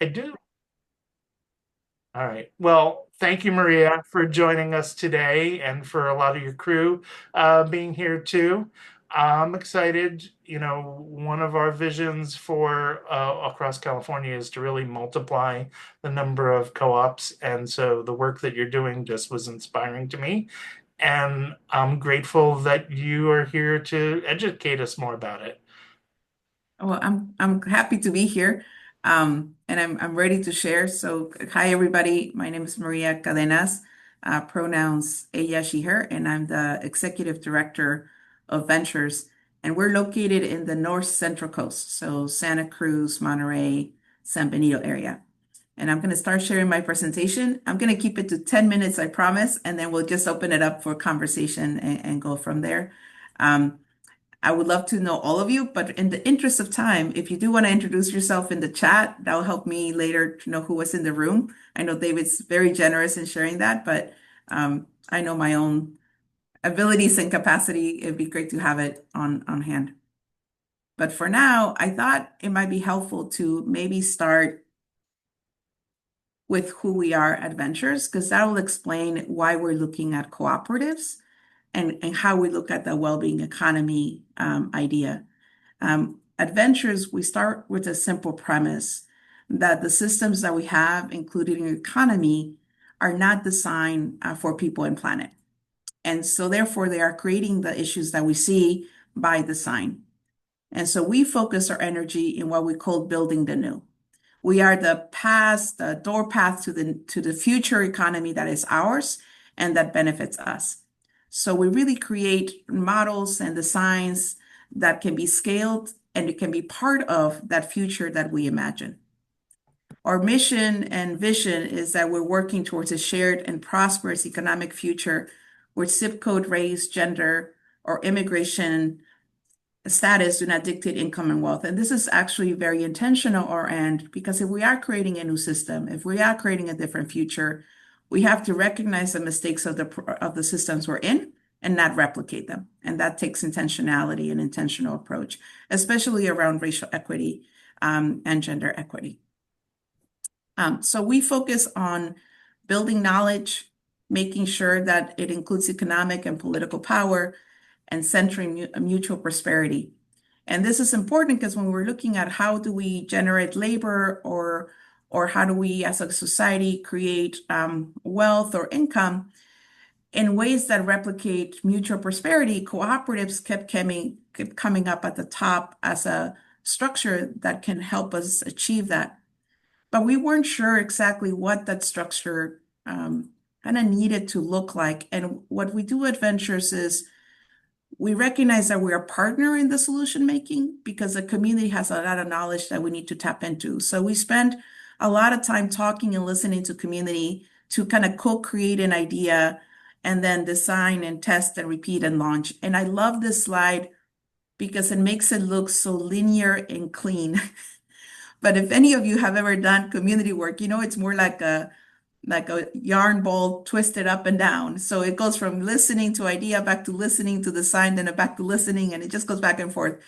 I do. All right. Well, thank you, Maria, for joining us today and for a lot of your crew being here too. I'm excited. One of our visions for across California is to really multiply the number of co-ops. And so the work that you're doing just was inspiring to me. And I'm grateful that you are here to educate us more about it. Well, I'm happy to be here, and I'm ready to share. So, hi everybody. My name is Maria Cardenas, pronouns ella, she, her, and I'm the executive director of Ventures. And we're located in the North Central Coast, so Santa Cruz, Monterey, San Benito area. And I'm going to start sharing my presentation. I'm going to keep it to 10 minutes, I promise, and then we'll just open it up for conversation and go from there. Um, I would love to know all of you, but in the interest of time, if you do want to introduce yourself in the chat, that'll help me later to know who was in the room. I know David's very generous in sharing that, but I know my own abilities and capacity. It'd be great to have it on hand. But for now, I thought it might be helpful to maybe start with who we are at Ventures, because that will explain why we're looking at cooperatives and how we look at the well-being economy idea. Adventures, we start with a simple premise that the systems that we have, including the economy, are not designed for people and planet. And so, therefore, they are creating the issues that we see by design. And so, we focus our energy in what we call building the new. We are the path, the door path to the future economy that is ours and that benefits us. So we really create models and designs that can be scaled and it can be part of that future that we imagine. Our mission and vision is that we're working towards a shared and prosperous economic future where zip code, race, gender, or immigration status do not dictate income and wealth. And this is actually very intentional or and because if we are creating a new system, if we are creating a different future, we have to recognize the mistakes of the systems we're in and not replicate them. And that takes intentionality and intentional approach, especially around racial equity and gender equity. So we focus on building knowledge, making sure that it includes economic and political power, and centering mutual prosperity. And this is important because when we're looking at how do we generate labor or how do we as a society create wealth or income in ways that replicate mutual prosperity, cooperatives kept coming up at the top as a structure that can help us achieve that. But we weren't sure exactly what that structure kind of needed to look like. And what we do at Ventures is we recognize that we're a partner in the solution making because the community has a lot of knowledge that we need to tap into. So we spend a lot of time talking and listening to community to kind of co-create an idea and then design and test and repeat and launch. And I love this slide because it makes it look so linear and clean. But if any of you have ever done community work, it's more like a yarn ball twisted up and down. So it goes from listening to idea back to listening to the sign, then back to listening, and it just goes back and forth.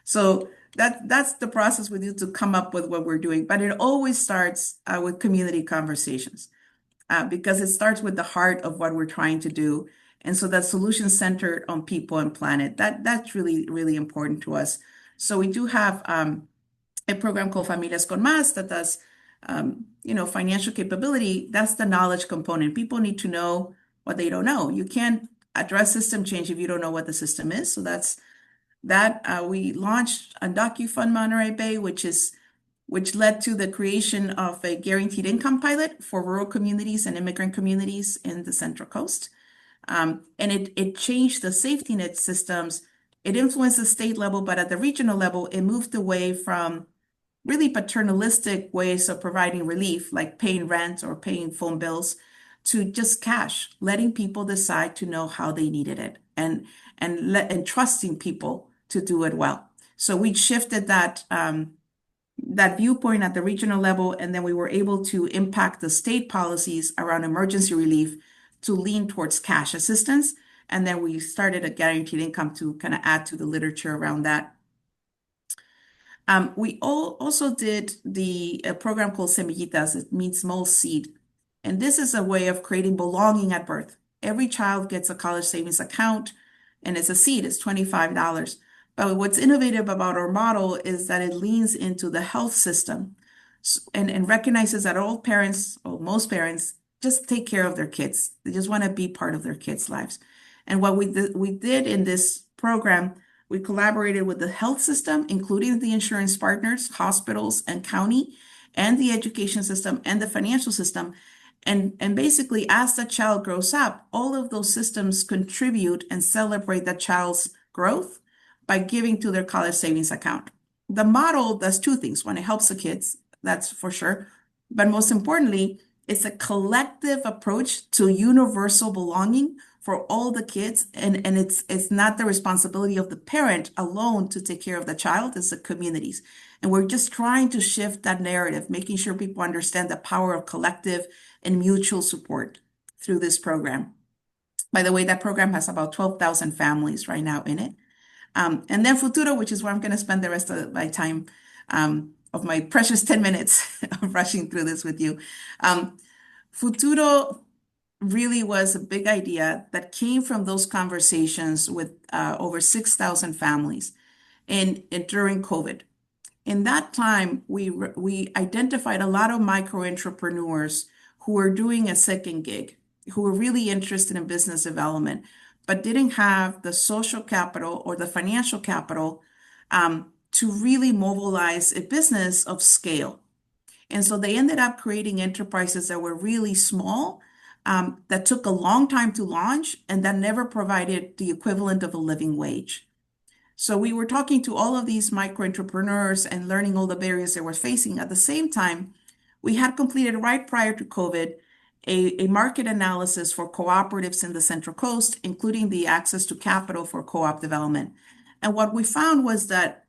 So that's the process we do to come up with what we're doing. But it always starts with community conversations because it starts with the heart of what we're trying to do. And so that solution centered on people and planet, that's really, really important to us. So we do have a program called Familias con Más that does financial capability. That's the knowledge component. People need to know what they don't know. You can't address system change if you don't know what the system is. So that's that. We launched a DocuFund Monterey Bay, which led to the creation of a guaranteed income pilot for rural communities and immigrant communities in the Central Coast. And it changed the safety net systems. It influenced the state level, but at the regional level, it moved away from really paternalistic ways of providing relief, like paying rent or paying phone bills, to just cash, letting people decide to know how they needed it and trusting people to do it well. So we shifted that viewpoint at the regional level, and then we were able to impact the state policies around emergency relief to lean towards cash assistance. And then we started a guaranteed income to kind of add to the literature around that. We also did the a program called Semillitas. It means small seed. And this is a way of creating belonging at birth. Every child gets a college savings account, and it's a seed, it's $25. But what's innovative about our model is that it leans into the health system and recognizes that all parents, or most parents, just take care of their kids. They just want to be part of their kids' lives. And what we did in this program, we collaborated with the health system, including the insurance partners, hospitals, and county, and the education system and the financial system. And basically, as the child grows up, all of those systems contribute and celebrate the child's growth by giving to their college savings account. The model does two things. One, it helps the kids, that's for sure. But most importantly, it's a collective approach to universal belonging for all the kids, and it's not the responsibility of the parent alone to take care of the child, it's the communities. And we're just trying to shift that narrative, making sure people understand the power of collective and mutual support through this program. By the way, that program has about 12,000 families right now in it. And then Futuro, which is where I'm going to spend the rest of my time, of my precious 10 minutes of rushing through this with you. Futuro really was a big idea that came from those conversations with over 6,000 families during COVID. In that time, we identified a lot of micro entrepreneurs who were doing a second gig, who were really interested in business development, but didn't have the social capital or the financial capital to really mobilize a business of scale. And so they ended up creating enterprises that were really small, that took a long time to launch, and that never provided the equivalent of a living wage. So we were talking to all of these micro entrepreneurs and learning all the barriers they were facing. At the same time, we had completed right prior to COVID a market analysis for cooperatives in the Central Coast, including the access to capital for co-op development. And what we found was that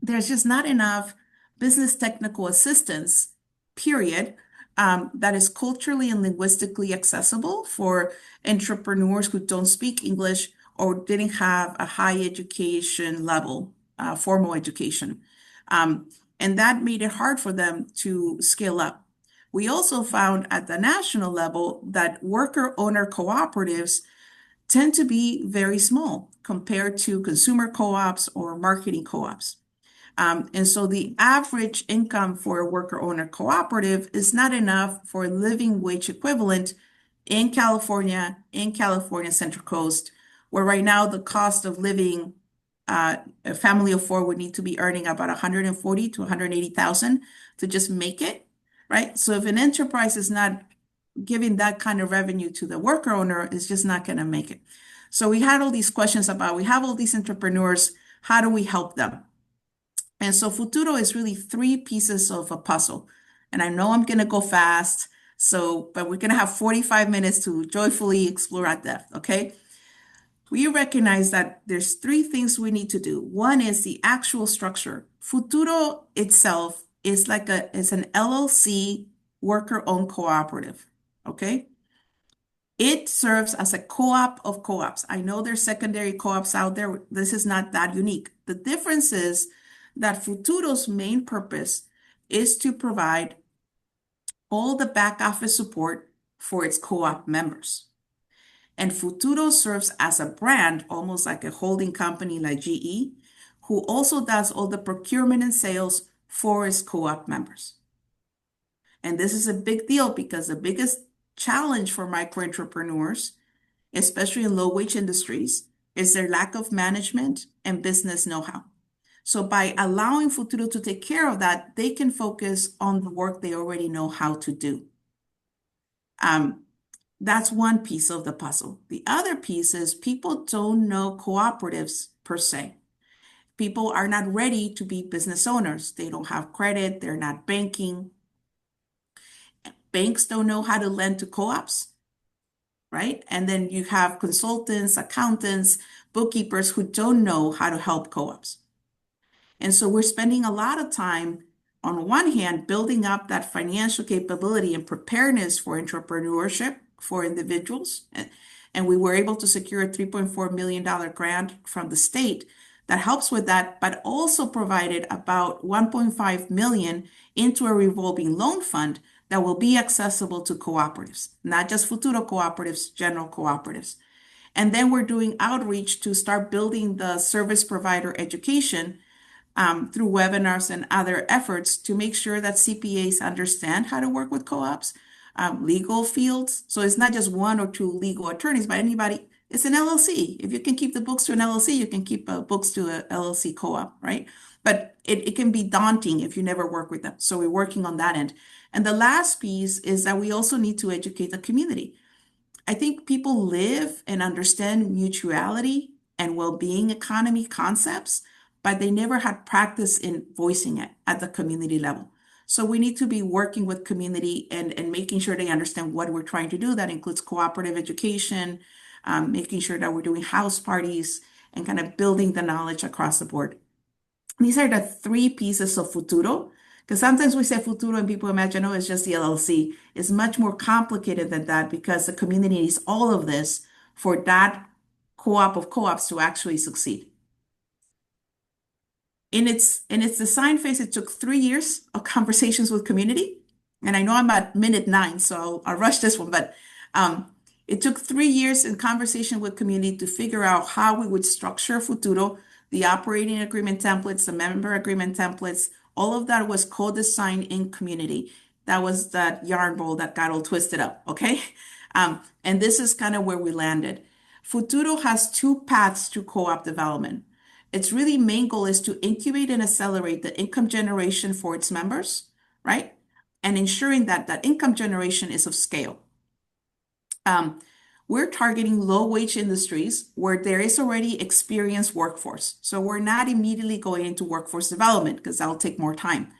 there's just not enough business technical assistance, period, that is culturally and linguistically accessible for entrepreneurs who don't speak English or didn't have a high education level, formal education. And that made it hard for them to scale up. We also found at the national level that worker owner cooperatives tend to be very small compared to consumer co-ops or marketing co-ops. And so the average income for a worker owner cooperative is not enough for a living wage equivalent in California Central Coast, where right now the cost of living, a family of four would need to be earning about 140 to 180,000 to just make it, right? So if an enterprise is not giving that kind of revenue to the worker owner, it's just not going to make it. So we had all these questions about, we have all these entrepreneurs, how do we help them? And so Futuro is really three pieces of a puzzle. And I know I'm going to go fast, but we're going to have 45 minutes to joyfully explore at depth, okay? We recognize that there's three things we need to do. One is the actual structure. Futuro itself is it's an LLC worker-owned cooperative, okay? It serves as a co-op of co-ops. I know there's secondary co-ops out there. This is not that unique. The difference is that Futuro's main purpose is to provide all the back office support for its co-op members. And Futuro serves as a brand, almost like a holding company like GE, who also does all the procurement and sales for its co-op members. And this is a big deal because the biggest challenge for micro entrepreneurs, especially in low-wage industries, is their lack of management and business know-how. So by allowing Futuro to take care of that, they can focus on the work they already know how to do. That's one piece of the puzzle. The other piece is people don't know cooperatives per se. People are not ready to be business owners. They don't have credit. They're not banking. Banks don't know how to lend to co-ops, right? And then you have consultants, accountants, bookkeepers who don't know how to help co-ops. And so we're spending a lot of time, on one hand, building up that financial capability and preparedness for entrepreneurship for individuals. And we were able to secure a $3.4 million grant from the state that helps with that, but also provided about 1.5 million into a revolving loan fund that will be accessible to cooperatives, not just Futuro cooperatives, general cooperatives. And then we're doing outreach to start building the service provider education through webinars and other efforts to make sure that CPAs understand how to work with co-ops, legal fields. So it's not just one or two legal attorneys, but anybody. It's an LLC. If you can keep the books to an LLC, you can keep books to a LLC co-op, right? But it can be daunting if you never work with them. So we're working on that end. And the last piece is that we also need to educate the community. I think people live and understand mutuality and well-being economy concepts, but they never had practice in voicing it at the community level. So we need to be working with community and making sure they understand what we're trying to do. That includes cooperative education, making sure that we're doing house parties and kind of building the knowledge across the board. These are the three pieces of Futuro. Because sometimes we say Futuro and people imagine, oh, it's just the LLC. It's much more complicated than that because the community needs all of this for that co-op of co-ops to actually succeed. In its design phase, it took 3 years of conversations with community. And I know I'm at minute 9, so I'll rush this one, but it took 3 years in conversation with community to figure out how we would structure Futuro, the operating agreement templates, the member agreement templates. All of that was co-designed in community. That was that yarn bowl that got all twisted up, okay? And this is kind of where we landed. Futuro has two paths to co-op development. Its really main goal is to incubate and accelerate the income generation for its members, right? And ensuring that that income generation is of scale. Um, we're targeting low wage industries where there is already experienced workforce. So we're not immediately going into workforce development because that'll take more time.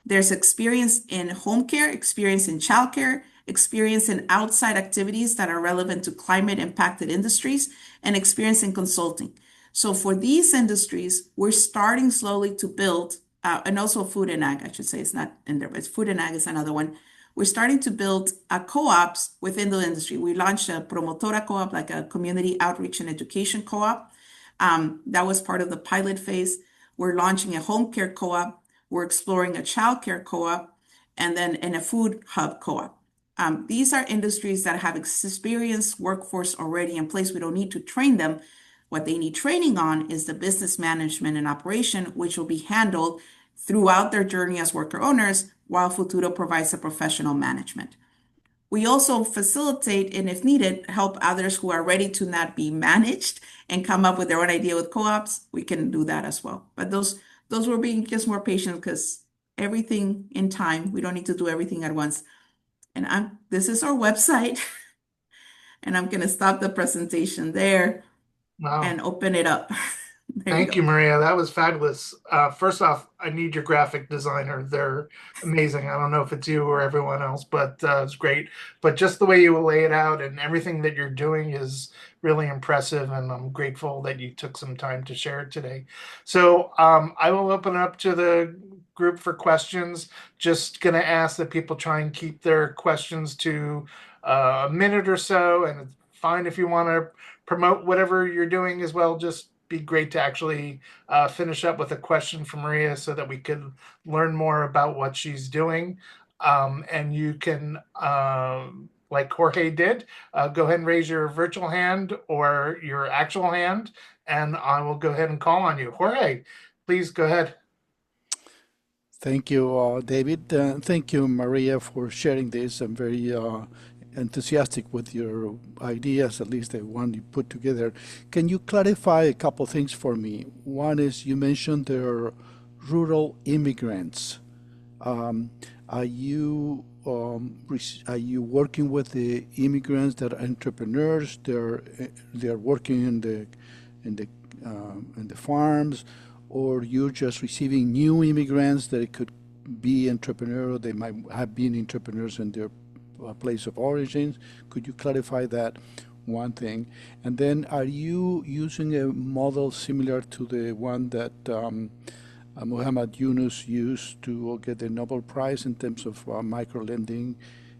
There's experience in home care, experience in childcare, experience in outside activities that are relevant to climate impacted industries, and experience in consulting. So for these industries, we're starting slowly to build, and also food and ag, I should say, it's not in there, but it's food and ag is another one. We're starting to build co-ops within the industry. We launched a promotora co-op, like a community outreach and education co-op. That was part of the pilot phase. We're launching a home care co-op. We're exploring a childcare co-op and then in a food hub co-op. These are industries that have experienced workforce already in place. We don't need to train them. What they need training on is the business management and operation, which will be handled throughout their journey as worker owners, while Futuro provides the professional management. We also facilitate and, if needed, help others who are ready to not be managed and come up with their own idea with co-ops. We can do that as well. But those were being just more patient because everything in time, we don't need to do everything at once. And this is our website, and I'm gonna stop the presentation there Wow. and open it up. There you Thank you, go. Maria. That was fabulous. First off, I need your graphic designer. They're amazing. I don't know if it's you or everyone else, but it's great. But just the way you lay it out and everything that you're doing is really impressive, and I'm grateful that you took some time to share it today. So I will open it up to the group for questions. Just going to ask that people try and keep their questions to a minute or so, and it's fine if you want to promote whatever you're doing as well. Just be great to actually finish up with a question for Maria so that we could learn more about what she's doing. And you can, like Jorge did, go ahead and raise your virtual hand or your actual hand, and I will go ahead and call on you. Jorge, please go ahead. Thank you, David. Thank you, Maria, for sharing this. I'm very enthusiastic with your ideas, at least the one you put together. Can you clarify a couple things for me? One is you mentioned there are rural immigrants. Um, are you working with the immigrants that are entrepreneurs? They're working in the in the farms, or you're just receiving new immigrants that it could be entrepreneur. They might have been entrepreneurs in their place of origin. Could you clarify that? One thing, and then are you using a model similar to the one that Muhammad Yunus used to get the Nobel Prize in terms of micro lending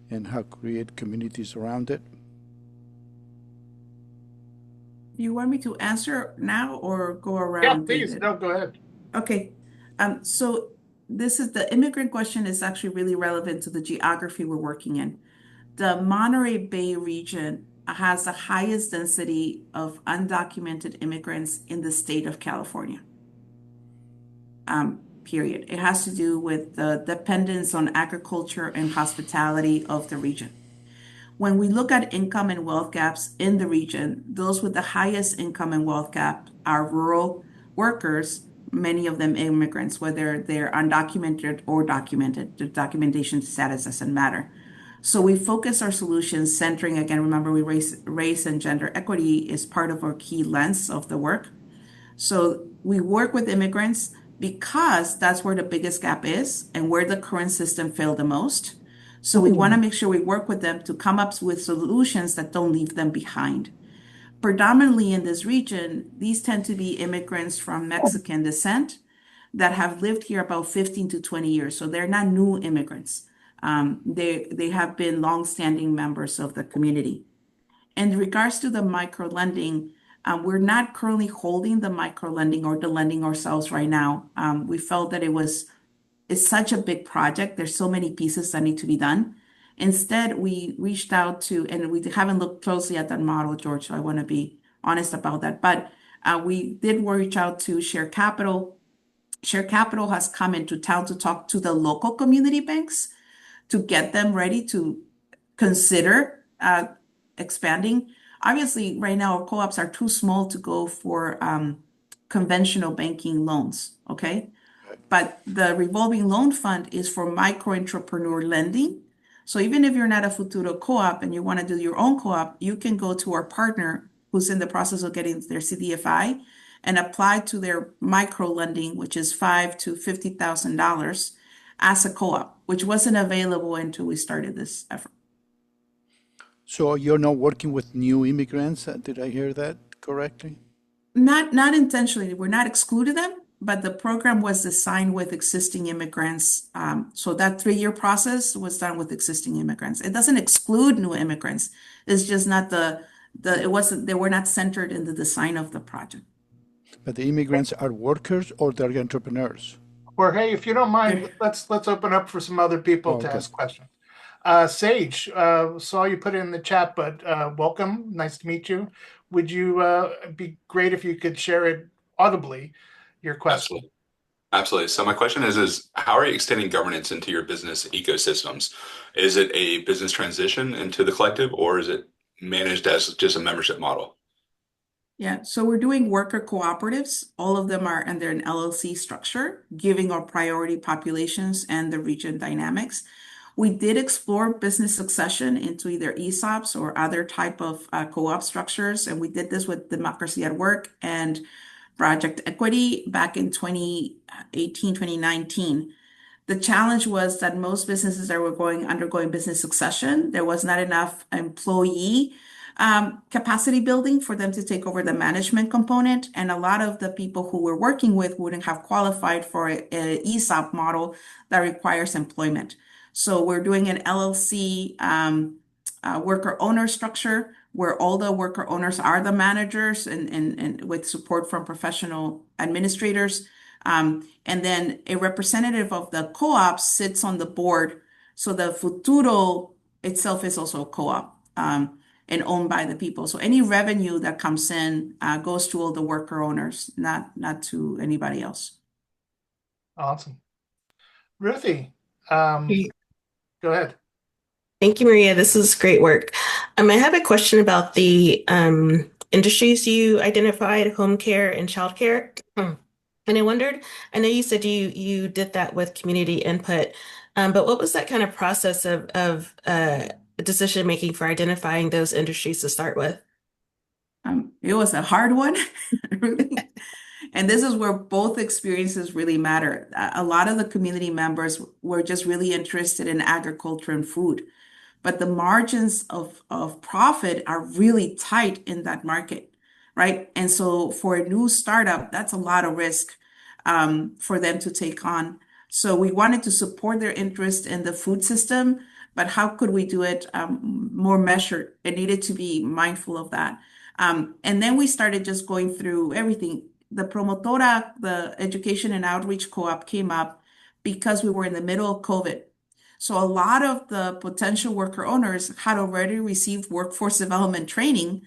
and how create communities around it? you want me to answer now or go Yeah, around, please. David? No, go ahead. Okay. So this is the immigrant question is actually really relevant to the geography we're working in. The Monterey Bay region has the highest density of undocumented immigrants in the state of California. Period. It has to do with the dependence on agriculture and hospitality of the region. When we look at income and wealth gaps in the region, those with the highest income and wealth gap are rural workers, many of them immigrants, whether they're undocumented or documented. The documentation status doesn't matter. So we focus our solutions centering, again, remember race and gender equity is part of our key lens of the work. So we work with immigrants because that's where the biggest gap is and where the current system failed the most. So we want to make sure we work with them to come up with solutions that don't leave them behind. Predominantly in this region, these tend to be immigrants from Mexican descent that have lived here about 15 to 20 years. So they're not new immigrants. They have been longstanding members of the community. In regards to the micro lending, we're not currently holding the micro lending or the lending ourselves right now. We felt that it's such a big project. There's so many pieces that need to be done. Instead, we reached out to, and we haven't looked closely at that model, George, so I want to be honest about that. But we did reach out to Share Capital. Share Capital has come into town to talk to the local community banks to get them ready to consider expanding. Obviously, right now, our co-ops are too small to go for conventional banking loans, okay? But the revolving loan fund is for micro entrepreneur lending. So even if you're not a Futuro co-op and you want to do your own co-op, you can go to our partner who's in the process of getting their CDFI and apply to their micro lending, which is $5,000 to $50,000 as a co-op, which wasn't available until we started this effort. So you're not working with new immigrants? Did I hear that correctly? Not intentionally. We're not excluding them, but the program was designed with existing immigrants. So that 3-year process was done with existing immigrants. It doesn't exclude new immigrants. It's just not it wasn't, they were not centered in the design of the project. But the immigrants are workers or they're entrepreneurs? Jorge, if you don't mind, They're- let's open up for some other people Oh, to okay. ask questions. Sage, saw you put it in the chat, but welcome. Nice to meet you. Would you be great if you could share it audibly, your question? Absolutely. Absolutely. So my question is how are you extending governance into your business ecosystems? Is it a business transition into the collective, or is it managed as just a membership model? Yeah, so we're doing worker cooperatives. All of them are under an LLC structure, giving our priority populations and the region dynamics. We did explore business succession into either ESOPs or other type of co-op structures, and we did this with Democracy at Work and Project Equity back in 2018, 2019. The challenge was that most businesses that were undergoing business succession, there was not enough employee capacity building for them to take over the management component. And a lot of the people who we're working with wouldn't have qualified for an ESOP model that requires employment. So we're doing an LLC worker owner structure where all the worker owners are the managers and with support from professional administrators. And then a representative of the co-op sits on the board. So the Futuro itself is also a co-op and owned by the people. So any revenue that comes in goes to all the worker owners, not to anybody else. Awesome. Ruthie, Great. go ahead. Thank you, Maria. This is great work. I have a question about the industries you identified, home care and childcare. And I wondered, I know you said you did that with community input, but what was that kind of process of decision making for identifying those industries to start with? It was a hard one, really. And this is where both experiences really matter. A lot of the community members were just really interested in agriculture and food, but the margins of profit are really tight in that market, right? And so for a new startup, that's a lot of risk for them to take on. So we wanted to support their interest in the food system, but how could we do it more measured? It needed to be mindful of that. And then we started just going through everything. The Promotora, the Education and Outreach Co-op came up because we were in the middle of COVID. So a lot of the potential worker owners had already received workforce development training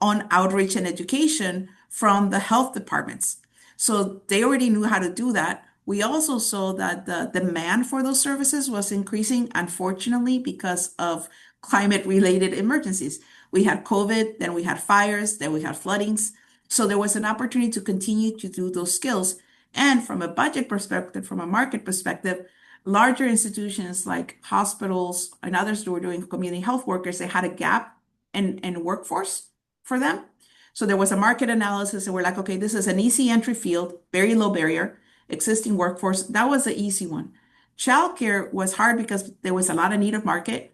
on outreach and education from the health departments. So they already knew how to do that. We also saw that the demand for those services was increasing, unfortunately, because of climate-related emergencies. We had COVID, then we had fires, then we had floodings. So there was an opportunity to continue to do those skills. And from a budget perspective, from a market perspective, larger institutions like hospitals and others who were doing community health workers, they had a gap in workforce for them. So there was a market analysis, and we're like, okay, this is an easy entry field, very low barrier, existing workforce. That was the easy one. Childcare was hard because there was a lot of need of market.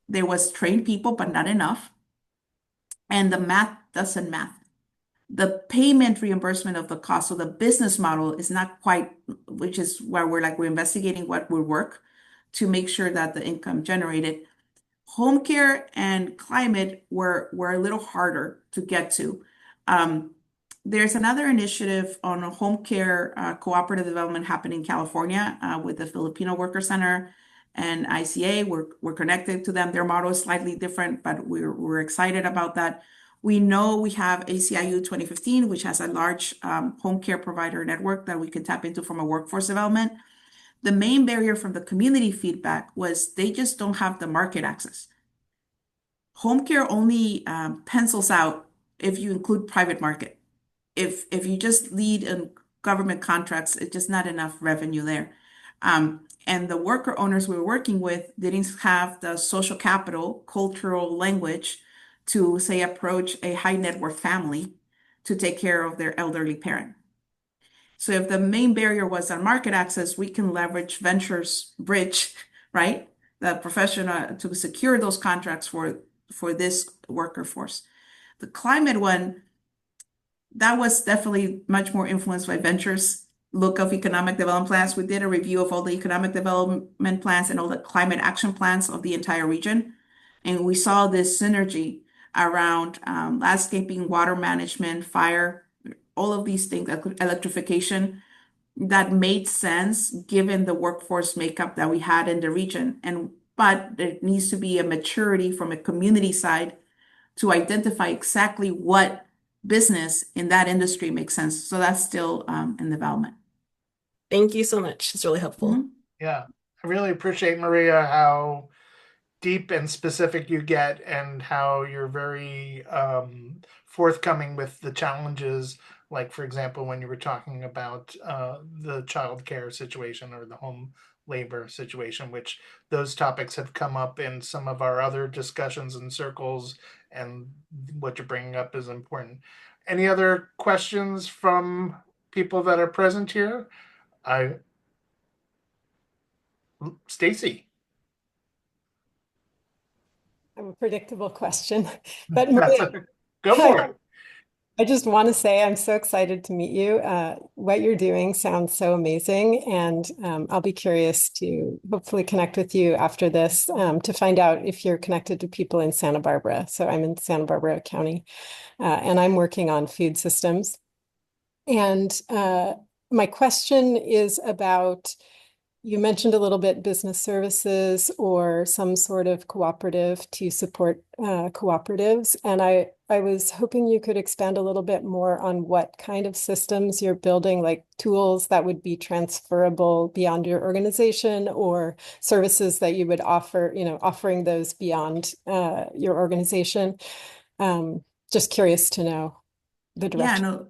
There was trained people, but not enough. And the math doesn't math. The payment reimbursement of the cost, so the business model is not quite, which is where we're investigating what would work to make sure that the income generated. Home care and climate were a little harder to get to. There's another initiative on a home care cooperative development happening in California with the Filipino Worker Center and ICA. We're connected to them. Their model is slightly different, but we're excited about that. We know we have ACIU 2015, which has a large home care provider network that we can tap into from a workforce development. The main barrier from the community feedback was they just don't have the market access. Home care only pencils out if you include private market. If you just lead in government contracts, it's just not enough revenue there. And the worker owners we were working with didn't have the social capital, cultural language to, say, approach a high net worth family to take care of their elderly parent. So if the main barrier was on market access, we can leverage Ventures Bridge, right? The professional to secure those contracts for this worker force. The climate one, that was definitely much more influenced by Ventures look of economic development plans. We did a review of all the economic development plans and all the climate action plans of the entire region. And we saw this synergy around landscaping, water management, fire, all of these things, electrification, that made sense given the workforce makeup that we had in the region. But there needs to be a maturity from a community side to identify exactly what business in that industry makes sense. So that's still in development. Thank you so much. It's really helpful. Yeah, I really appreciate, Maria, how deep and specific you get and how you're very forthcoming with the challenges. Like, for example, when you were talking about the child care situation or the home labor situation, which those topics have come up in some of our other discussions and circles, and what you're bringing up is important. Any other questions from people that are present here? Stacy. A predictable question, but Go for it. I just want to say I'm so excited to meet you. What you're doing sounds so amazing, and I'll be curious to hopefully connect with you after this to find out if you're connected to people in Santa Barbara. So I'm in Santa Barbara County, and I'm working on food systems. And my question is about, you mentioned a little bit business services or some sort of cooperative to support cooperatives. And I was hoping you could expand a little bit more on what kind of systems you're building, like tools that would be transferable beyond your organization or services that you would offer, offering those beyond your organization. Just curious to know the direction. Yeah, no.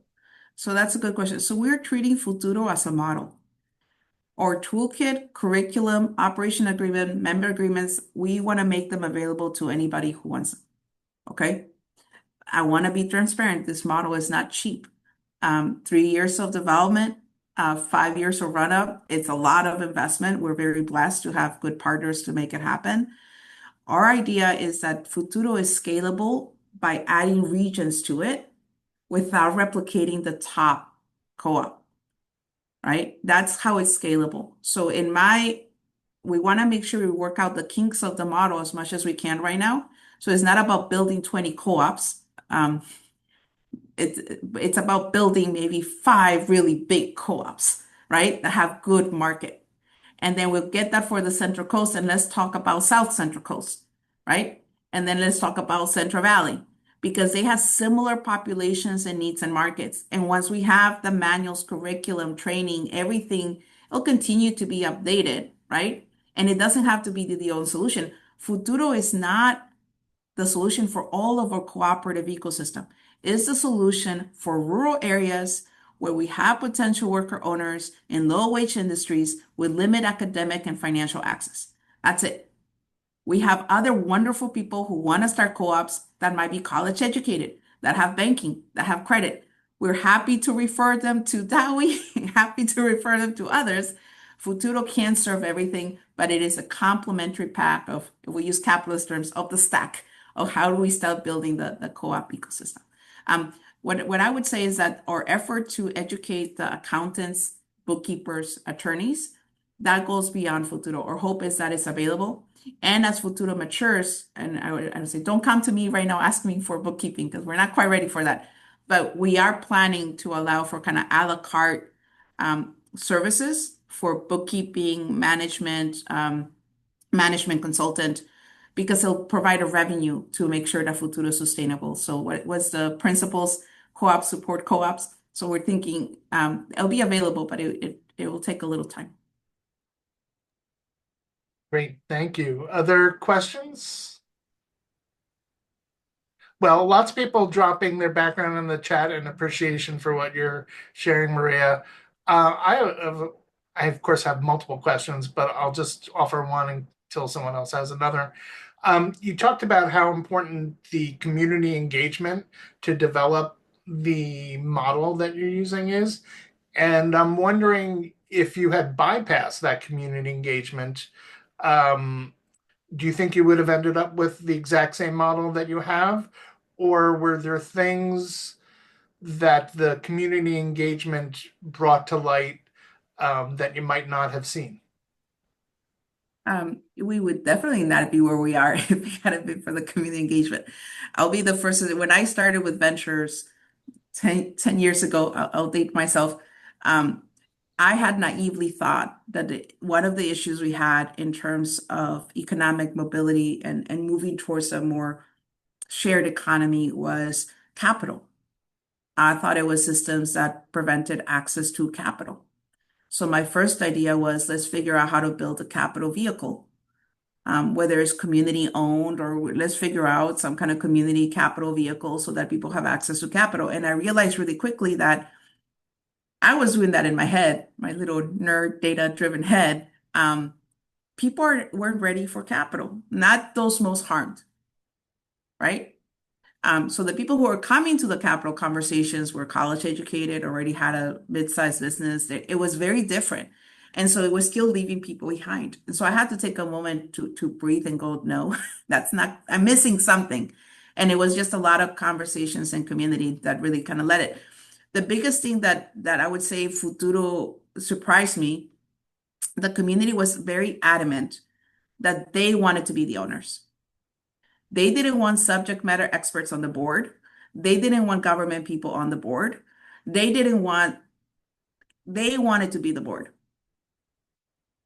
So that's a good question. So we're treating Futuro as a model. Our toolkit, curriculum, operation agreement, member agreements, we want to make them available to anybody who wants them. Okay? I want to be transparent. This model is not cheap. 3 years of development, 5 years of run up. It's a lot of investment. We're very blessed to have good partners to make it happen. Our idea is that Futuro is scalable by adding regions to it without replicating the top co-op. Right? That's how it's scalable. So we want to make sure we work out the kinks of the model as much as we can right now. So it's not about building 20 co-ops. it's about building maybe 5 really big co-ops, right? That have good market. And then we'll get that for the Central Coast, and let's talk about South Central Coast, right? And then let's talk about Central Valley because they have similar populations and needs and markets. And once we have the manuals, curriculum, training, everything, it'll continue to be updated, right? And it doesn't have to be the only solution. Futuro is not the solution for all of our cooperative ecosystem. It's the solution for rural areas where we have potential worker owners in low wage industries with limited academic and financial access. That's it. We have other wonderful people who want to start co-ops that might be college educated, that have banking, that have credit. We're happy to refer them to Dowie, happy to refer them to others. Futuro can serve everything, but it is a complementary pack of, if we use capitalist terms, of the stack of how do we start building the co-op ecosystem. What I would say is that our effort to educate the accountants, bookkeepers, attorneys, that goes beyond Futuro. Our hope is that it's available. And as Futuro matures, and I would say, don't come to me right now asking me for bookkeeping because we're not quite ready for that. But we are planning to allow for kind of a la carte services for bookkeeping, management consultant, because it'll provide a revenue to make sure that Futuro is sustainable. So what was the principles? Co-ops support co-ops. So we're thinking it'll be available, but it will take a little time. Great, thank you. Other questions? Well, lots of people dropping their background in the chat and appreciation for what you're sharing, Maria. I of course have multiple questions, but I'll just offer one until someone else has another. You talked about how important the community engagement to develop the model that you're using is. And I'm wondering if you had bypassed that community engagement, do you think you would have ended up with the exact same model that you have? Or were there things that the community engagement brought to light that you might not have seen? We would definitely not be where we are if it hadn't been for the community engagement. I'll be the first when I started with ventures 10 years ago, I'll date myself. I had naively thought that one of the issues we had in terms of economic mobility and moving towards a more shared economy was capital. I thought it was systems that prevented access to capital. So my first idea was let's figure out how to build a capital vehicle, whether it's community owned or let's figure out some kind of community capital vehicle so that people have access to capital. And I realized really quickly that I was doing that in my head, my little nerd data driven head. People weren't ready for capital, not those most harmed, right? So the people who are coming to the capital conversations were college educated, already had a mid-sized business. It was very different. And so it was still leaving people behind. And so I had to take a moment to breathe and go, no, that's not, I'm missing something. And it was just a lot of conversations and community that really kind of led it. The biggest thing that I would say Futuro surprised me, the community was very adamant that they wanted to be the owners. They didn't want subject matter experts on the board. They didn't want government people on the board. They wanted to be the board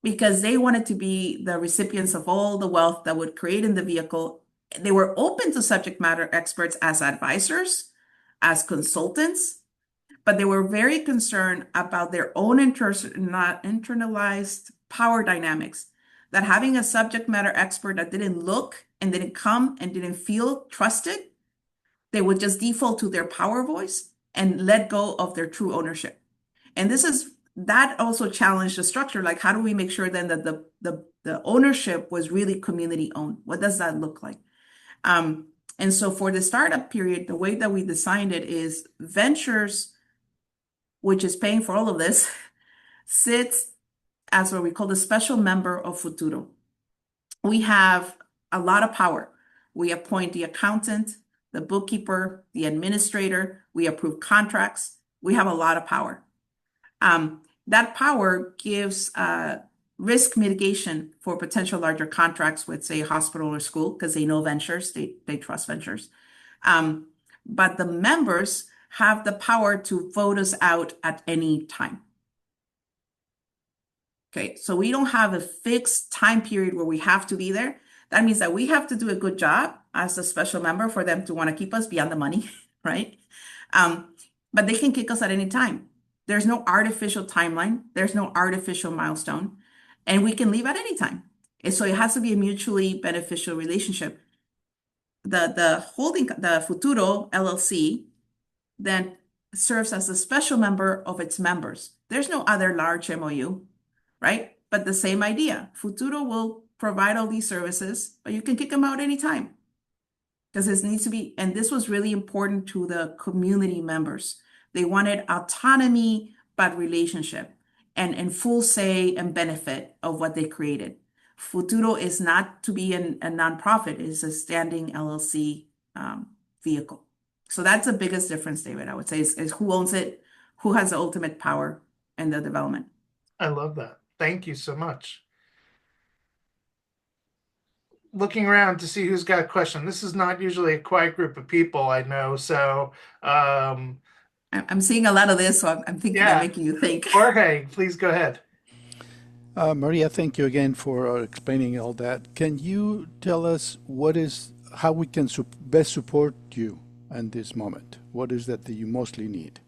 because they wanted to be the recipients of all the wealth that would create in the vehicle. They were open to subject matter experts as advisors, as consultants, but they were very concerned about their own internalized power dynamics, that having a subject matter expert that didn't look and didn't come and didn't feel trusted, they would just default to their power voice and let go of their true ownership. And that also challenged the structure. Like, how do we make sure then that the ownership was really community owned? What does that look like? And so for the startup period, the way that we designed it is ventures, which is paying for all of this, sits as what we call the special member of Futuro. We have a lot of power. We appoint the accountant, the bookkeeper, the administrator. We approve contracts. We have a lot of power. That power gives risk mitigation for potential larger contracts with, say, a hospital or school, because they know ventures, they trust ventures. But the members have the power to vote us out at any time. Okay, so we don't have a fixed time period where we have to be there. That means that we have to do a good job as a special member for them to want to keep us beyond the money, right? But they can kick us at any time. There's no artificial timeline, there's no artificial milestone, and we can leave at any time. And so it has to be a mutually beneficial relationship. The Futuro LLC then serves as a special member of its members. There's no other large MOU, right? But the same idea. Futuro will provide all these services, but you can kick them out anytime. Because this needs to be, and this was really important to the community members. They wanted autonomy, but relationship and full say and benefit of what they created. Futuro is not to be a nonprofit, it's a standing LLC vehicle. So that's the biggest difference, David, I would say, is who owns it, who has the ultimate power in the development. I love that. Thank you so much. Looking around to see who's got a question. This is not usually a quiet group of people, I know. So, I'm seeing a lot of this, so I'm thinking I'm making you think. Jorge, please go ahead. Maria, thank you again for explaining all that. Can you tell us how we can best support you in this moment? What is that you mostly need?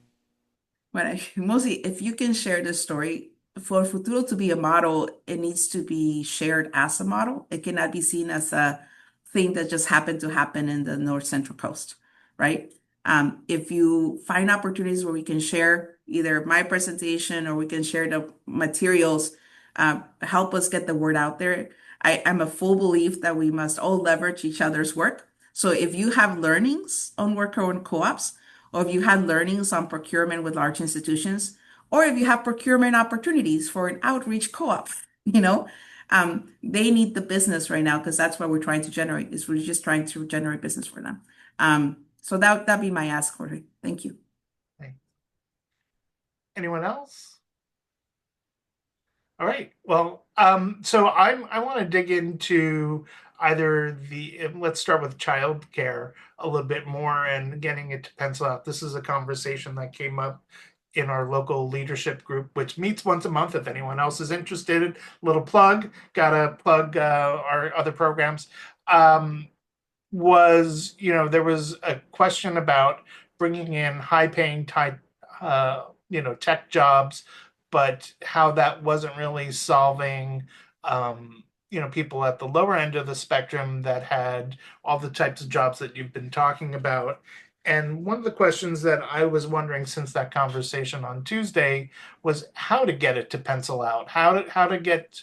Well, mostly, if you can share this story, for Futuro to be a model, it needs to be shared as a model. It cannot be seen as a thing that just happened to happen in the North Central Coast, right? If you find opportunities where we can share either my presentation or we can share the materials, help us get the word out there. I'm a full belief that we must all leverage each other's work. So if you have learnings on worker-owned co-ops, or if you had learnings on procurement with large institutions, or if you have procurement opportunities for an outreach co-op, they need the business right now because that's what we're trying to generate, is we're just trying to generate business for them. So that'd be my ask, Jorge. Thank you. Thanks. Anyone else? All right. Well, so I want to dig into either let's start with childcare a little bit more and getting it to pencil out. This is a conversation that came up in our local leadership group, which meets once a month. If anyone else is interested, little plug, gotta plug our other programs. There was a question about bringing in high-paying type, tech jobs, but how that wasn't really solving, people at the lower end of the spectrum that had all the types of jobs that you've been talking about. And one of the questions that I was wondering since that conversation on Tuesday was how to get it to pencil out, how to get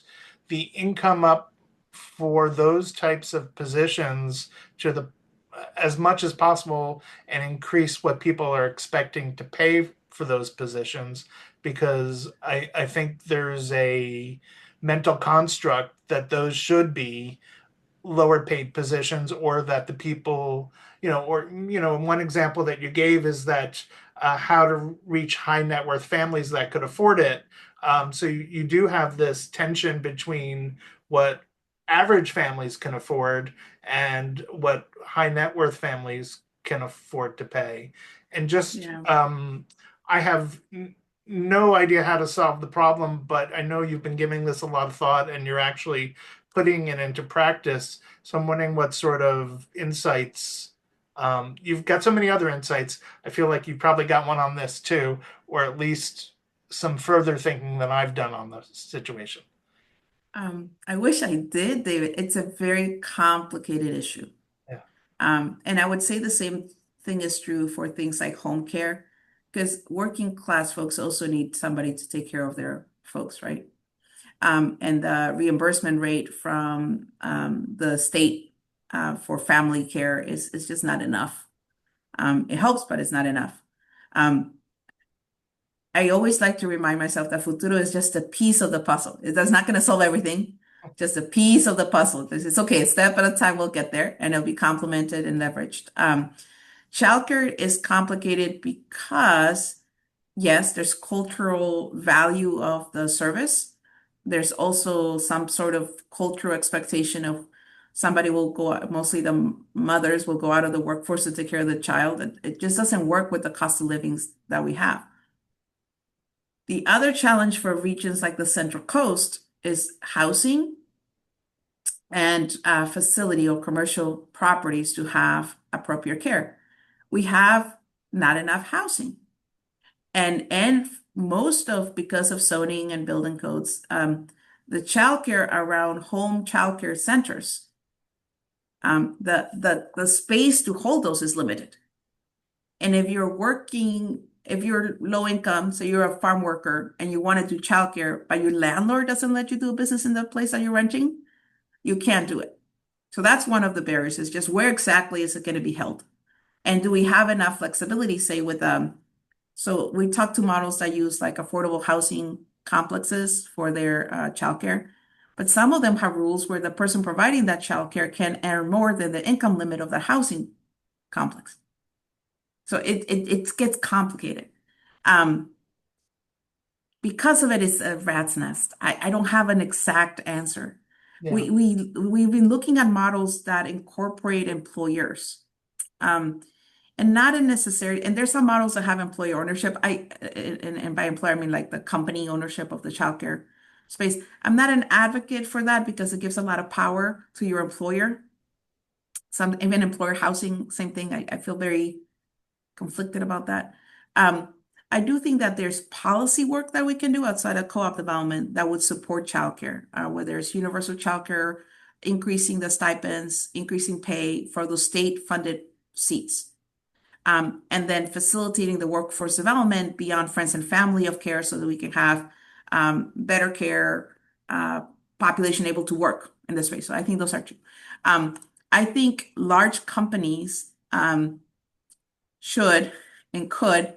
the income up for those types of positions to as much as possible and increase what people are expecting to pay for those positions, because I think there's a mental construct that those should be lower paid positions, or that the people, one example that you gave is that how to reach high net worth families that could afford it. So you do have this tension between what average families can afford and what high net worth families can afford to pay. And just, I have no idea how to solve the problem, but I know you've been giving this a lot of thought and you're actually putting it into practice. So I'm wondering what sort of insights, you've got so many other insights. I feel like you probably got one on this too, or at least some further thinking than I've done on the situation. I wish I did, David. It's a very complicated issue. Yeah. And I would say the same thing is true for things like home care, because working class folks also need somebody to take care of their folks, right? And the reimbursement rate from the state for family care is just not enough. It helps, but it's not enough. I always like to remind myself that Futuro is just a piece of the puzzle. That's not going to solve everything, just a piece of the puzzle. It's okay, a step at a time, we'll get there, and it'll be complemented and leveraged. Childcare is complicated because, yes, there's cultural value of the service. There's also some sort of cultural expectation of Somebody will go, mostly the mothers will go out of the workforce to take care of the child. It just doesn't work with the cost of living that we have. The other challenge for regions like the Central Coast is housing and facility or commercial properties to have appropriate care. We have not enough housing. And most of, because of zoning and building codes, the childcare around home childcare centers, the space to hold those is limited. And if you're working, if you're low income, so you're a farm worker and you want to do childcare, but your landlord doesn't let you do a business in the place that you're renting, you can't do it. So that's one of the barriers, is just where exactly is it going to be held? And do we have enough flexibility, say with so we talked to models that use like affordable housing complexes for their childcare, but some of them have rules where the person providing that childcare can earn more than the income limit of the housing complex. So it gets complicated. Because of it, it's a rat's nest. I don't have an exact answer. Yeah. We've been looking at models that incorporate employers. And not in necessary, and there's some models that have employee ownership. And by employer, I mean like the company ownership of the childcare space. I'm not an advocate for that because it gives a lot of power to your employer. Some even employer housing, same thing. I feel very conflicted about that. I do think that there's policy work that we can do outside of co-op development that would support childcare, whether it's universal childcare, increasing the stipends, increasing pay for those state-funded seats. And then facilitating the workforce development beyond friends and family of care so that we can have better care, population able to work in this way. So I think those are two. I think large companies should and could,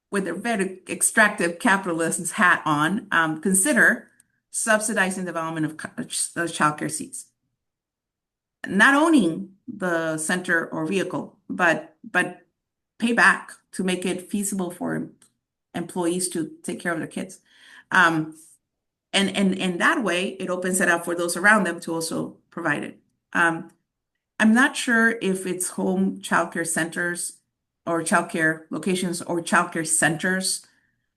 with their very extractive capitalist hat on, consider subsidizing development of childcare seats. Not owning the center or vehicle, but pay back to make it feasible for employees to take care of their kids. And that way, it opens it up for those around them to also provide it. I'm not sure if it's home childcare centers or childcare locations or childcare centers.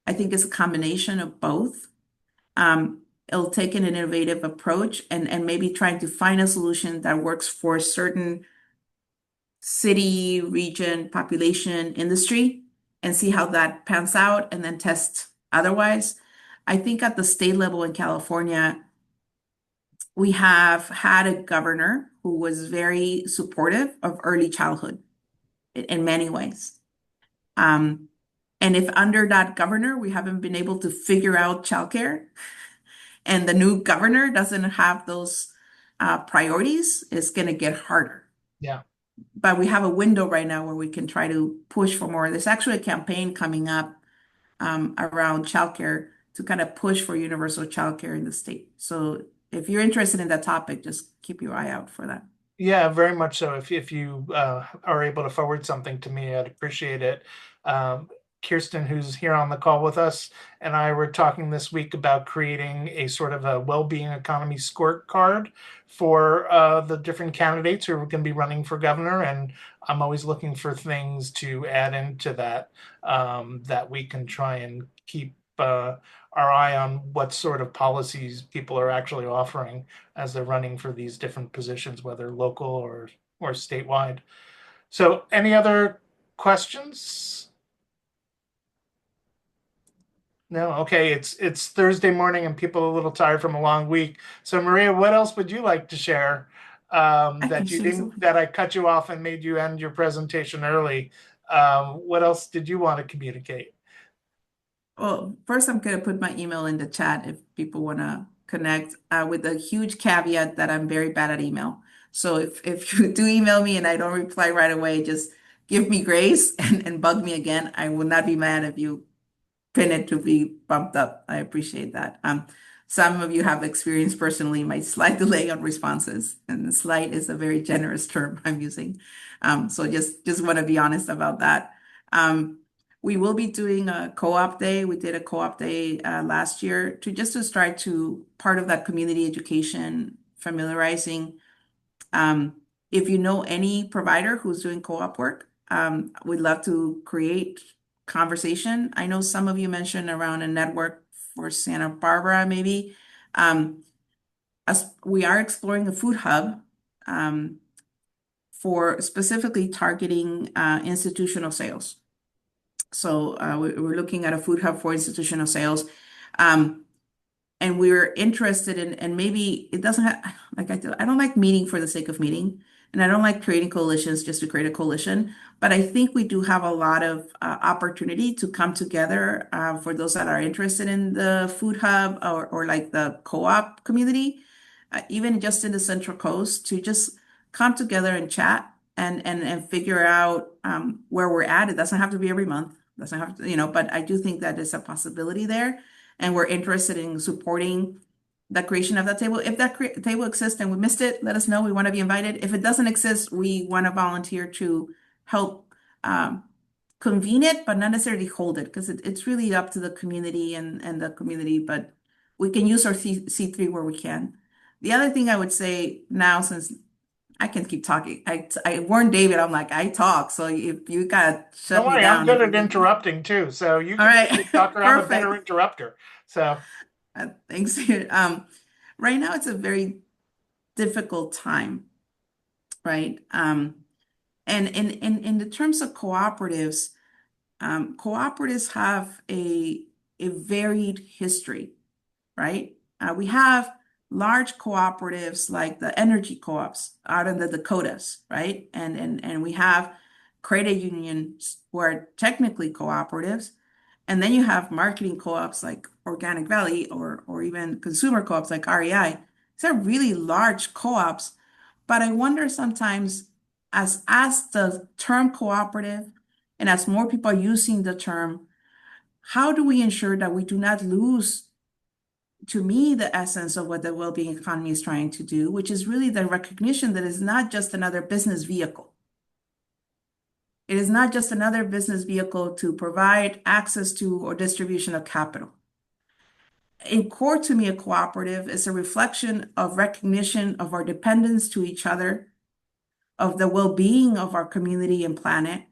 I think it's a combination of both. It'll take an innovative approach and maybe trying to find a solution that works for a certain city, region, population, industry, and see how that pans out and then test otherwise. I think at the state level in California, we have had a governor who was very supportive of early childhood in many ways. And if under that governor, we haven't been able to figure out childcare, and the new governor doesn't have those priorities, it's going to get harder. Yeah. But we have a window right now where we can try to push for more. There's actually a campaign coming up around childcare to kind of push for universal childcare in the state. So if you're interested in that topic, just keep your eye out for that. Yeah, very much so. If you are able to forward something to me, I'd appreciate it. Kirsten, who's here on the call with us, and I were talking this week about creating a sort of a well-being economy scorecard for the different candidates who are going to be running for governor. And I'm always looking for things to add into that, that we can try and keep our eye on what sort of policies people are actually offering as they're running for these different positions, whether local or statewide. So any other questions? No, okay. It's Thursday morning and people are a little tired from a long week. So Maria, what else would you like to share that you didn't, that I cut you off and made you end your presentation early? What else did you want to communicate? Well, first, I'm going to put my email in the chat if people want to connect, with a huge caveat that I'm very bad at email. So if you do email me and I don't reply right away, just give me grace and bug me again. I will not be mad if you pin it to be bumped up. I appreciate that. Some of you have experienced personally my slight delay on responses, and slight is a very generous term I'm using. So just want to be honest about that. We will be doing a co-op day. We did a co-op day last year to start to part of that community education, familiarizing If you know any provider who's doing co-op work, we'd love to create conversation. I know some of you mentioned around a network for Santa Barbara, maybe. As we are exploring a food hub for specifically targeting institutional sales. So we're looking at a food hub for institutional sales. And we're interested in, and maybe it doesn't have, like I don't like meeting for the sake of meeting, and I don't like creating coalitions just to create a coalition. But I think we do have a lot of opportunity to come together for those that are interested in the food hub or like the co-op community, even just in the Central Coast, to just come together and chat and figure out where we're at. It doesn't have to be every month. Doesn't have to, but I do think that is a possibility there, and we're interested in supporting the creation of that table. If that table exists and we missed it, let us know. We want to be invited. If it doesn't exist, we want to volunteer to help convene it, but not necessarily hold it, because it's really up to the community and the community, but we can use our C3 where we can. The other thing I would say now, since I can keep talking, I warned David, I'm like, I talk, so if you gotta Don't shut me worry, I'm down. good at interrupting too. So you All can right, talk around a better perfect. interrupter. So Thanks. Right now it's a very difficult time, right? And in the terms of cooperatives, cooperatives have a varied history, right? We have large cooperatives like the energy co-ops out in the Dakotas, right? And we have credit unions who are technically cooperatives. And then you have marketing co-ops like Organic Valley or even consumer co-ops like REI. These are really large co-ops. But I wonder sometimes as the term cooperative and as more people are using the term, how do we ensure that we do not lose, to me, the essence of what the well-being economy is trying to do, which is really the recognition that it's not just another business vehicle. It is not just another business vehicle to provide access to or distribution of capital. In core to me, a cooperative is a reflection of recognition of our dependence to each other, of the well-being of our community and planet,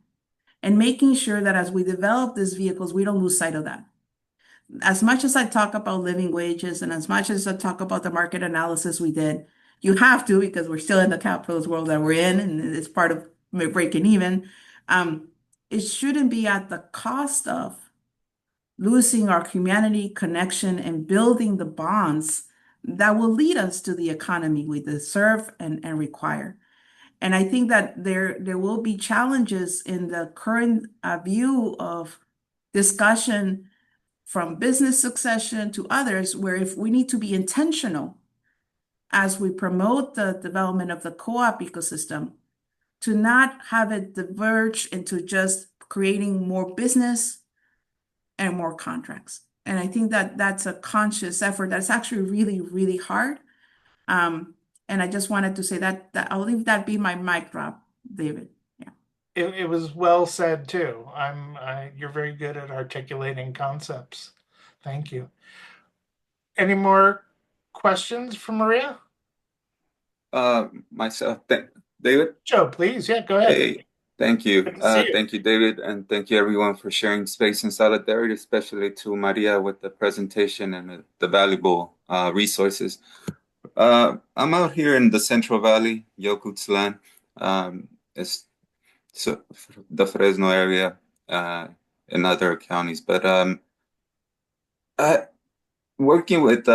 and making sure that as we develop these vehicles, we don't lose sight of that. As much as I talk about living wages and as much as I talk about the market analysis we did, you have to, because we're still in the capitalist world that we're in, and it's part of breaking even. It shouldn't be at the cost of losing our humanity connection and building the bonds that will lead us to the economy we deserve and require. And I think that there will be challenges in the current view of discussion from business succession to others, where if we need to be intentional as we promote the development of the co-op ecosystem, to not have it diverge into just creating more business and more contracts. And I think that that's a conscious effort that's actually really, really hard. And I just wanted to say that I'll leave that be my mic drop, David. Yeah. it was well said too. You're very good at articulating concepts. Thank you. Any more questions for Maria? Myself, David. Joe, please. Yeah, go ahead. Hey, thank you. Good to see you. Thank you, David, and thank you everyone for sharing space and solidarity, especially to Maria with the presentation and the valuable resources. I'm out here in the Central Valley, Yokutslan. It's so the Fresno area, in other counties, but working with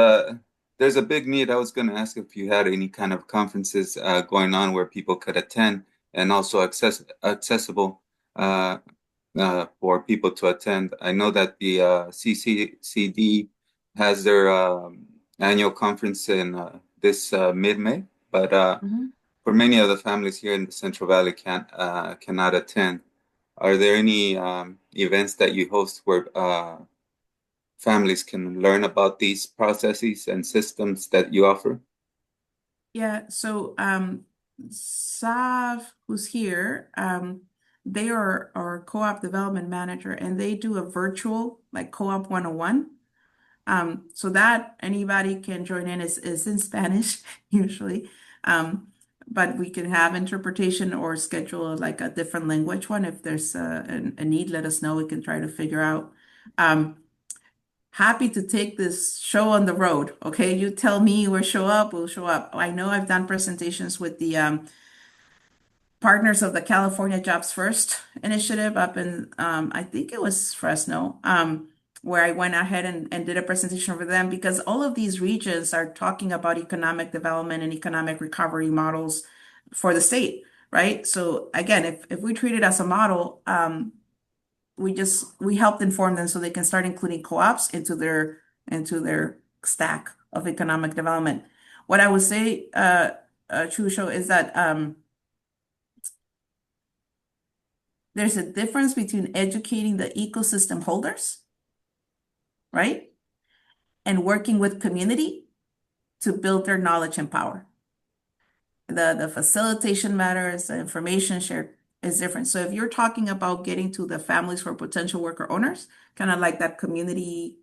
there's a big need. I was going to ask if you had any kind of conferences going on where people could attend and also accessible for people to attend. I know that the CCCD has their annual conference in this mid-May, but for many of the families here in the Central Valley cannot attend. Are there any events that you host where families can learn about these processes and systems that you offer? Yeah, so Sav, who's here, they are our co-op development manager, and they do a virtual like co-op 101. So that anybody can join in is in Spanish usually. but we can have interpretation or schedule like a different language one. If there's a need, let us know. We can try to figure out. Happy to take this show on the road. Okay, you tell me we'll show up, we'll show up. I know I've done presentations with the partners of the California Jobs First initiative up in, I think it was Fresno, where I went ahead and did a presentation for them because all of these regions are talking about economic development and economic recovery models for the state, right? So again, if we treat it as a model, we helped inform them so they can start including co-ops into their stack of economic development. What I would say, Chusho, is that there's a difference between educating the ecosystem holders, right? And working with community to build their knowledge and power. The facilitation matters, the information share is different. So if you're talking about getting to the families for potential worker owners, kind of like that community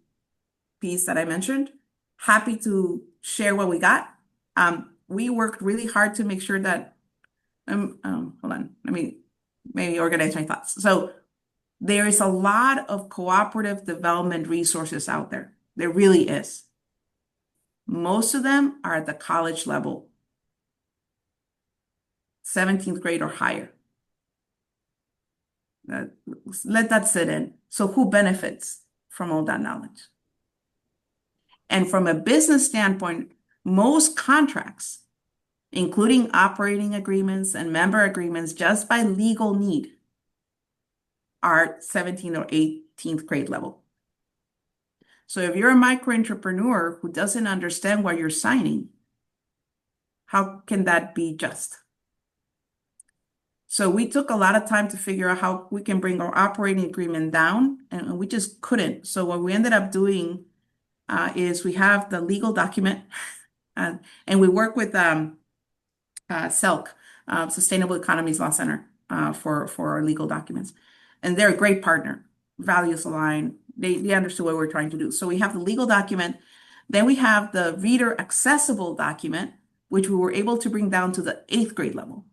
piece that I mentioned, happy to share what we got. We worked really hard to make sure that, hold on, let me maybe organize my thoughts. So there is a lot of cooperative development resources out there. There really is. Most of them are at the college level, 17th grade or higher. Let that sit in. So who benefits from all that knowledge? And from a business standpoint, most contracts, including operating agreements and member agreements, just by legal need, are 17th or 18th grade level. So if you're a micro entrepreneur who doesn't understand what you're signing, how can that be just? So we took a lot of time to figure out how we can bring our operating agreement down, and we just couldn't. So what we ended up doing is we have the legal document, and we work with SELC, Sustainable Economies Law Center, for our legal documents. And they're a great partner, values align. They understood what we're trying to do. So we have the legal document. Then we have the reader accessible document, which we were able to bring down to the 8th grade level.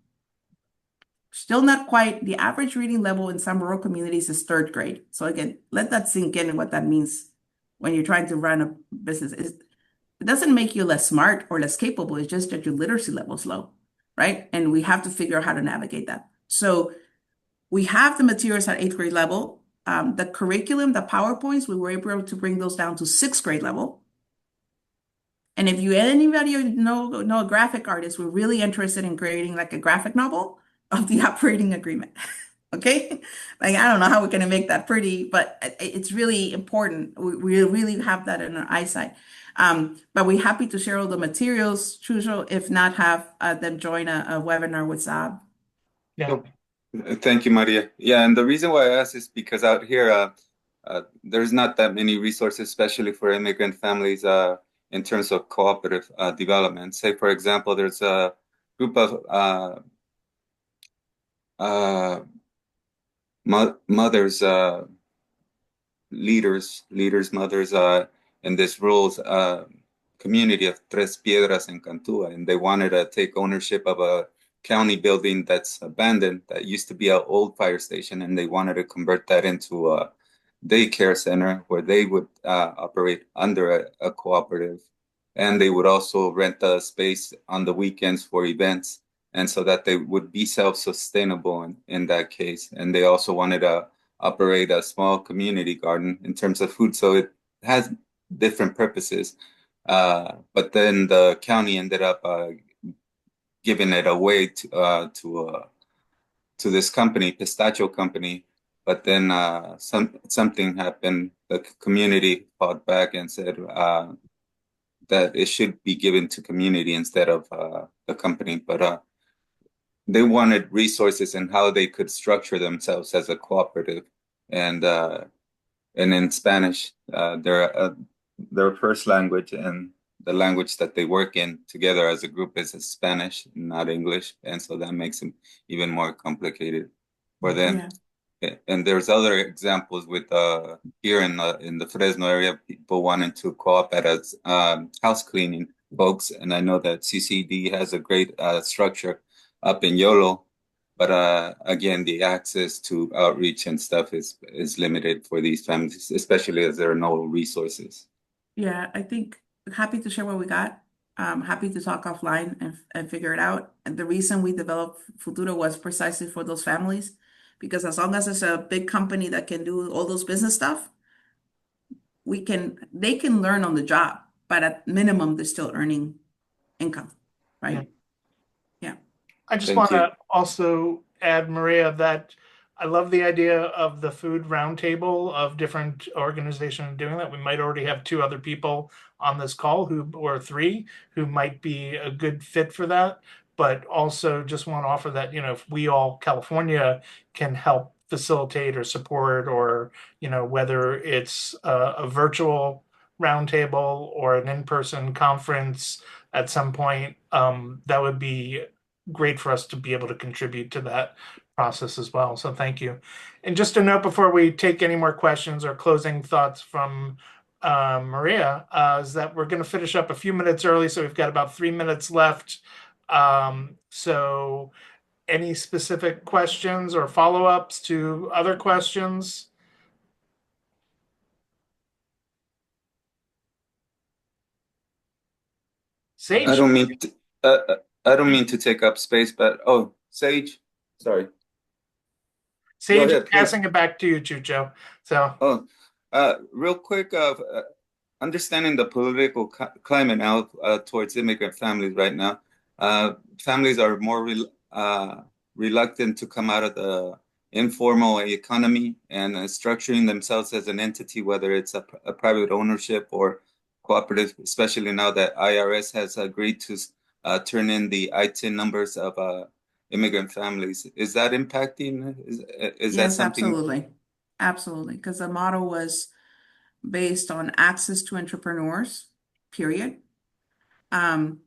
Still not quite. The average reading level in some rural communities is 3rd grade. So again, let that sink in and what that means when you're trying to run a business. It doesn't make you less smart or less capable. It's just that your literacy level is low, right? And we have to figure out how to navigate that. So we have the materials at 8th grade level. The curriculum, the PowerPoints, we were able to bring those down to 6th grade level. And if anybody know a graphic artist, we're really interested in creating like a graphic novel of the operating agreement. Okay? Like, I don't know how we're going to make that pretty, but it's really important. We really have that in our eyesight. But we're happy to share all the materials, Chusho, if not have them join a webinar with Zab. Yeah. Thank you, Maria. Yeah, and the reason why I asked is because out here, there's not that many resources, especially for immigrant families, in terms of cooperative development. Say, for example, there's a group of mothers, mothers in this rural community of Tres Piedras in Cantua, and they wanted to take ownership of a county building that's abandoned that used to be an old fire station, and they wanted to convert that into a daycare center where they would operate under a cooperative, and they would also rent a space on the weekends for events, and so that they would be self-sustainable in that case. And they also wanted to operate a small community garden in terms of food, so it has different purposes. But then the county ended up giving it away to this company, Pistachio Company. But then something happened. The community fought back and said that it should be given to community instead of the company. But they wanted resources and how they could structure themselves as a cooperative. And in Spanish, their first language and the language that they work in together as a group is Spanish, not English. And so that makes it even more complicated for them. Yeah. And there's other examples with here in the Fresno area, people wanting to co-op as house cleaning folks. And I know that CCD has a great structure up in YOLO. But again, the access to outreach and stuff is limited for these families, especially as there are no resources. Yeah, I think happy to share what we got. Happy to talk offline and figure it out. And the reason we developed Futuro was precisely for those families, because as long as it's a big company that can do all those business stuff, they can learn on the job, but at minimum, they're still earning income, Yeah. right? Yeah. I just Thank want you. to also add, Maria, that I love the idea of the food roundtable of different organizations doing that. We might already have two other people on this call or three who might be a good fit for that. But also just want to offer that, if we all, California, can help facilitate or support, or, whether it's a virtual roundtable or an in-person conference at some point, that would be great for us to be able to contribute to that process as well. So thank you. And just a note before we take any more questions or closing thoughts from Maria, is that we're going to finish up a few minutes early. So we've got about 3 minutes left. So any specific questions or follow-ups to other questions? Sage? I don't mean to take up space, but Sage, sorry. Go Sage, ahead, please. passing it back to you, Chucho. So, Real quick, understanding the political climate now towards immigrant families right now, families are more reluctant to come out of the informal economy and structuring themselves as an entity, whether it's a private ownership or cooperative, especially now that IRS has agreed to turn in the ITIN numbers of immigrant families. Is that impacting? Is that Yes, something? absolutely. Absolutely. Because the model was based on access to entrepreneurs, period. Um,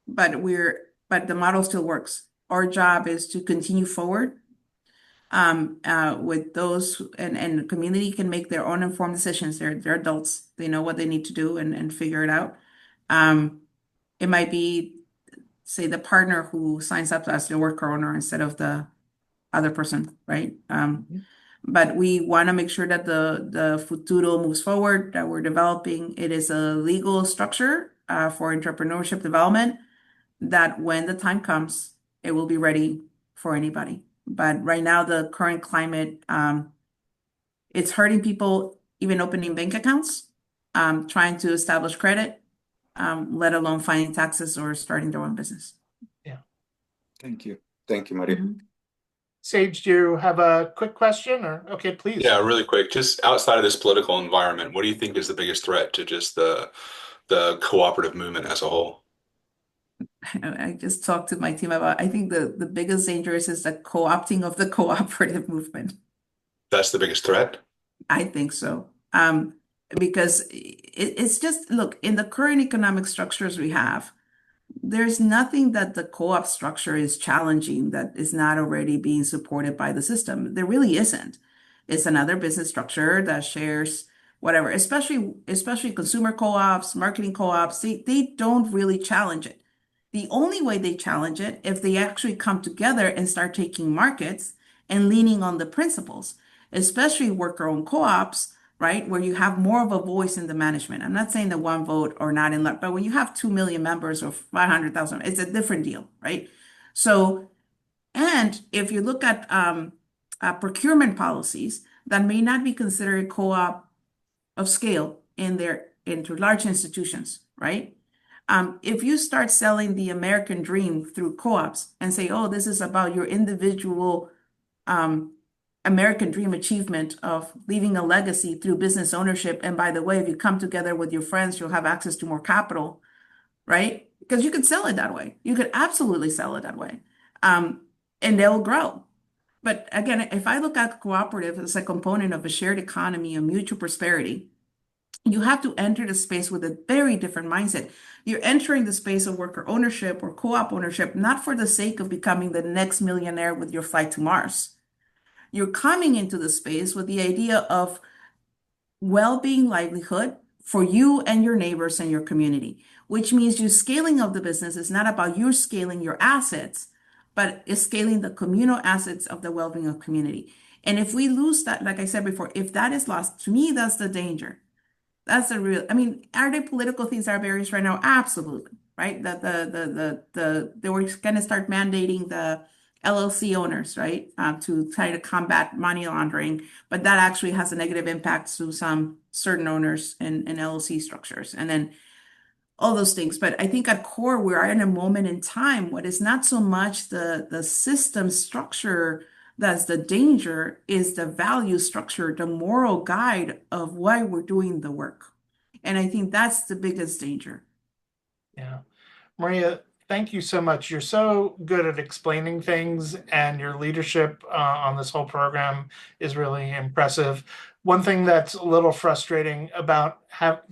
but the model still works. Our job is to continue forward with those, and the community can make their own informed decisions. They're adults. They know what they need to do and figure it out. It might be, say, the partner who signs up as the worker owner instead of the other person, right? But we want to make sure that the Futuro moves forward, that we're developing. It is a legal structure for entrepreneurship development, that when the time comes, it will be ready for anybody. But right now, the current climate, it's hurting people even opening bank accounts, trying to establish credit, let alone filing taxes or starting their own business. yeah. Thank you. Thank you, Maria. Sage, do you have a quick question? Or okay, please. Yeah, really quick. Just outside of this political environment, what do you think is the biggest threat to just the cooperative movement as a whole? I just talked to my team about, I think the biggest danger is the co-opting of the cooperative movement. That's the biggest threat? I think so. Because it's just, look, in the current economic structures we have, there's nothing that the co-op structure is challenging that is not already being supported by the system. There really isn't. It's another business structure that shares whatever, especially consumer co-ops, marketing co-ops, they don't really challenge it. The only way they challenge it if they actually come together and start taking markets and leaning on the principles, especially worker-owned co-ops, right? Where you have more of a voice in the management. I'm not saying the one vote or not in luck, but when you have 2 million members or 500,000, it's a different deal, right? So, and if you look at procurement policies that may not be considered co-op of scale into large institutions, right? If you start selling the American dream through co-ops and say, oh, this is about your individual American dream achievement of leaving a legacy through business ownership. And by the way, if you come together with your friends, you'll have access to more capital, right? Because you could sell it that way. You could absolutely sell it that way. And they'll grow. But again, if I look at cooperative as a component of a shared economy and mutual prosperity, you have to enter the space with a very different mindset. You're entering the space of worker ownership or co-op ownership, not for the sake of becoming the next millionaire with your flight to Mars. You're coming into the space with the idea of well-being livelihood for you and your neighbors and your community. which means you scaling of the business is not about you scaling your assets, but it's scaling the communal assets of the well-being of community. And if we lose that, like I said before, if that is lost, to me, that's the danger. That's the real, I mean, are there political things that are barriers right now? Absolutely, right? They were going to start mandating the LLC owners, right, to try to combat money laundering, but that actually has a negative impact to some certain owners and LLC structures. And then all those things. But I think at core, we are in a moment in time what is not so much the system structure that's the danger, is the value structure, the moral guide of why we're doing the work. And I think that's the biggest danger. Yeah. Maria, thank you so much. You're so good at explaining things, and your leadership on this whole program is really impressive. One thing that's a little frustrating about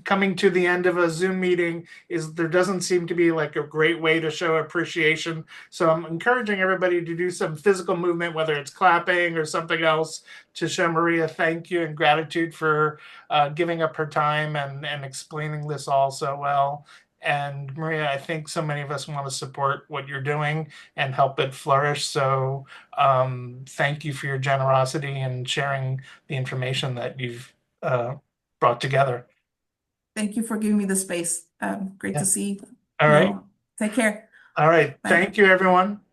coming to the end of a Zoom meeting is there doesn't seem to be like a great way to show appreciation. So I'm encouraging everybody to do some physical movement, whether it's clapping or something else, to show Maria thank you and gratitude for giving up her time and explaining this all so well. And Maria, I think so many of us want to support what you're doing and help it flourish. So thank you for your generosity and sharing the information that you've brought together. Thank you for giving me the space. Great Yeah. to see All you right. all. Take care. All right. Bye. Thank you, everyone.